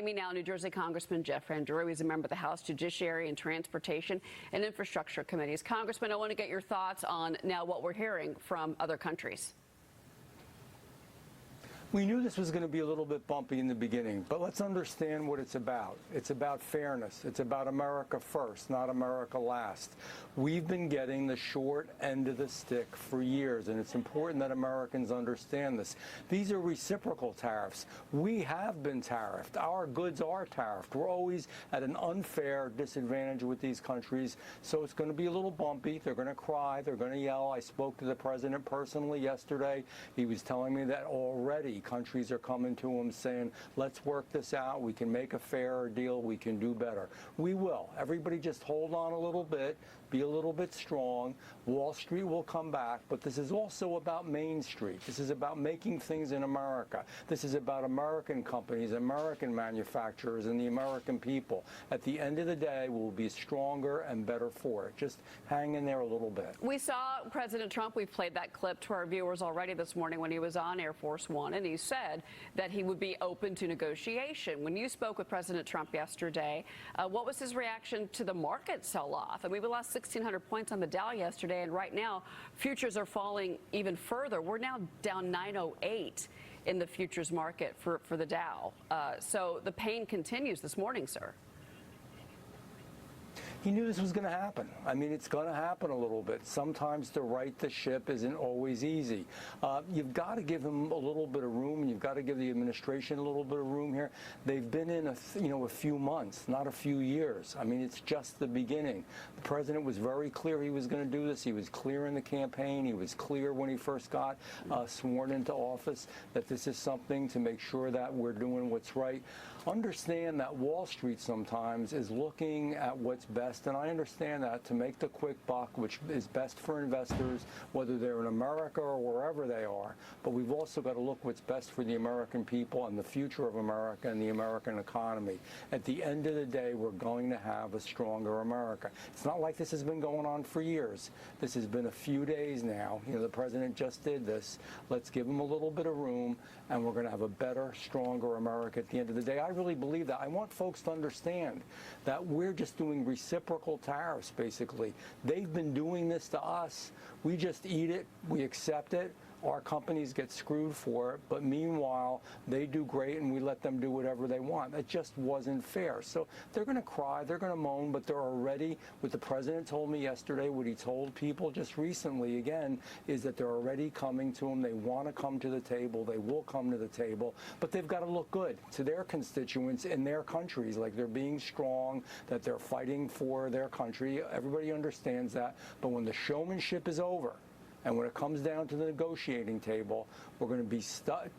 Joining me now, New Jersey Congressman Jeff Van Drew. He's a member of the House Judiciary and Transportation and Infrastructure Committees. Congressman, I want to get your thoughts on now what we're hearing from other countries. We knew this was going to be a little bit bumpy in the beginning, but let's understand what it's about. It's about fairness. It's about America first, not America last. We've been getting the short end of the stick for years, and it's important that Americans understand this. These are reciprocal tariffs. We have been tariffed. Our goods are tariffed. We're always at an unfair disadvantage with these countries, so it's going to be a little bumpy. They're going to cry. They're going to yell. I spoke to the president personally yesterday. He was telling me that already countries are coming to him saying, let's work this out. We can make a fairer deal. We can do better. We will. Everybody just hold on a little bit, be a little bit strong. Wall Street will come back, but this is also about Main Street. This is about making things in America. This is about American companies, American manufacturers, and the American people. At the end of the day, we'll be stronger and better for it. Just hang in there a little bit. We saw President Trump. We've played that clip to our viewers already this morning when he was on Air Force One, and he said that he would be open to negotiation. When you spoke with President Trump yesterday, what was his reaction to the market sell-off? I mean, we lost 1,600 points on the Dow yesterday, and right now futures are falling even further. We're now down 908 in the futures market for the Dow. So the pain continues this morning, sir. He knew this was going to happen. I mean, it's going to happen a little bit. Sometimes to right the ship isn't always easy. You've got to give him a little bit of room, and you've got to give the administration a little bit of room here. They've been in a few months, not a few years. I mean, it's just the beginning. The president was very clear he was going to do this. He was clear in the campaign. He was clear when he first got sworn into office that this is something to make sure that we're doing what's right. Understand that Wall Street sometimes is looking at what's best. And I understand that, to make the quick buck, which is best for investors, whether they're in America or wherever they are. But we've also got to look what's best for the American people and the future of America and the American economy. At the end of the day, we're going to have a stronger America. It's not like this has been going on for years. This has been a few days now. The president just did this. Let's give him a little bit of room, and we're going to have a better, stronger America at the end of the day. I really believe that. I want folks to understand that we're just doing reciprocal tariffs, basically. They've been doing this to us. We just eat it. We accept it. Our companies get screwed for it, but meanwhile, they do great and we let them do whatever they want. That just wasn't fair. So they're going to cry, they're going to moan, but they're already, what the president told me yesterday, what he told people just recently, again, is that they're already coming to him. They want to come to the table. They will come to the table, but they've got to look good to their constituents in their countries, like they're being strong, that they're fighting for their country. Everybody understands that. But when the showmanship is over, and when it comes down to the negotiating table, we're going to be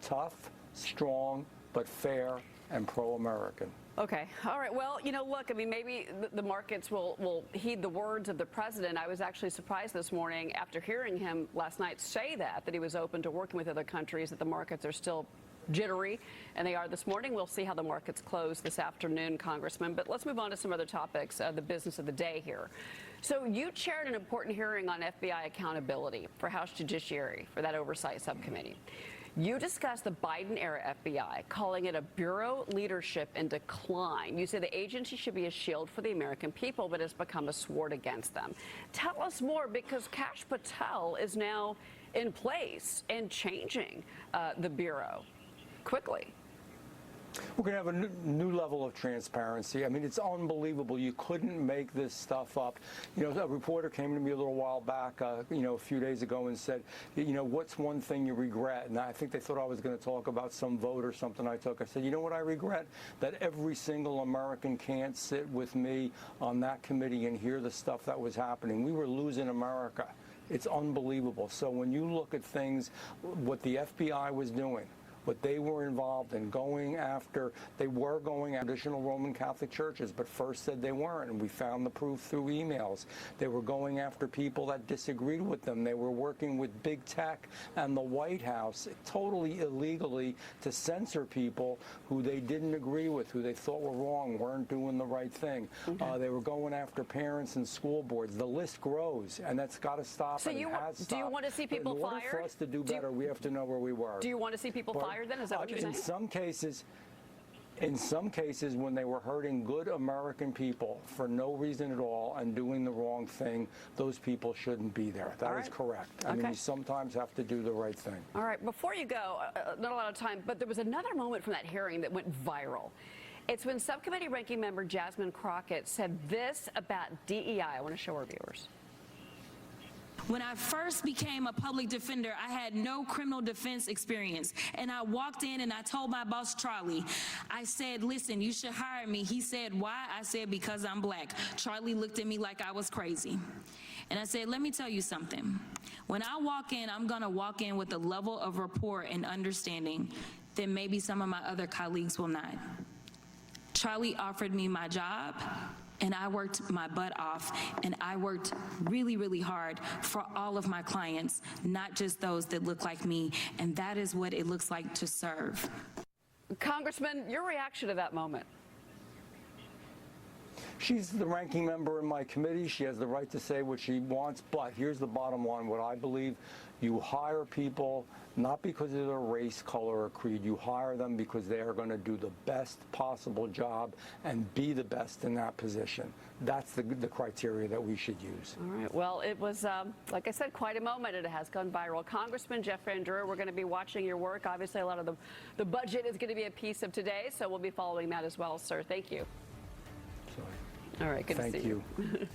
tough, strong, but fair and pro-American. Okay. All right. Well, look, I mean, maybe the markets will heed the words of the president. I was actually surprised this morning after hearing him last night say that he was open to working with other countries, that the markets are still jittery, and they are this morning. We'll see how the markets close this afternoon, Congressman. But let's move on to some other topics, the business of the day here. So you chaired an important hearing on FBI accountability for House Judiciary, for that oversight subcommittee. You discussed the Biden-era FBI, calling it a bureau leadership in decline. You say the agency should be a shield for the American people, but has become a sword against them. Tell us more, because Kash Patel is now in place and changing the bureau quickly. We're going to have a new level of transparency. I mean, it's unbelievable. You couldn't make this stuff up. A reporter came to me a little while back, a few days ago and said, what's one thing you regret? And I think they thought I was going to talk about some vote or something I took. I said, you know what I regret? That every single American can't sit with me on that committee and hear the stuff that was happening. We were losing America. It's unbelievable. So when you look at things, what the FBI was doing, what they were involved in, they were going after traditional Roman Catholic churches, but first said they weren't, and we found the proof through emails. They were going after people that disagreed with them. They were working with big tech and the White House totally illegally to censor people who they didn't agree with, who they thought were wrong, weren't doing the right thing. Okay. They were going after parents and school boards. The list grows, and that's got to stop. So do you want to see people fired? In order for us to do better, we have to know where we were. Do you want to see people fired then? Is that what you're saying? In some cases, In some cases, when they were hurting good American people for no reason at all and doing the wrong thing, those people shouldn't be there. That is correct. I mean, you sometimes have to do the right thing. All right, before you go, not a lot of time, but there was another moment from that hearing that went viral. It's when Subcommittee Ranking Member Jasmine Crockett said this about DEI. I want to show our viewers. When I first became a public defender, I had no criminal defense experience. And I walked in and I told my boss, Charlie, I said, listen, you should hire me. He said, why? I said, because I'm black. Charlie looked at me like I was crazy. And I said, let me tell you something. When I walk in, I'm going to walk in with a level of rapport and understanding that maybe some of my other colleagues will not. Charlie offered me my job, and I worked my butt off, and I worked really, really hard for all of my clients, not just those that look like me, and that is what it looks like to serve. Congressman, your reaction to that moment? She's the ranking member in my committee. She has the right to say what she wants, but here's the bottom line. What I believe, you hire people not because of their race, color, or creed. You hire them because they are going to do the best possible job and be the best in that position. That's the criteria that we should use. All right. Well, it was, like I said, quite a moment. It has gone viral. Congressman Jeff Van Drew, we're going to be watching your work. Obviously, a lot of the budget is going to be a piece of today, so we'll be following that as well, sir. Thank you. Sorry. All right. Good to see you. Thank you.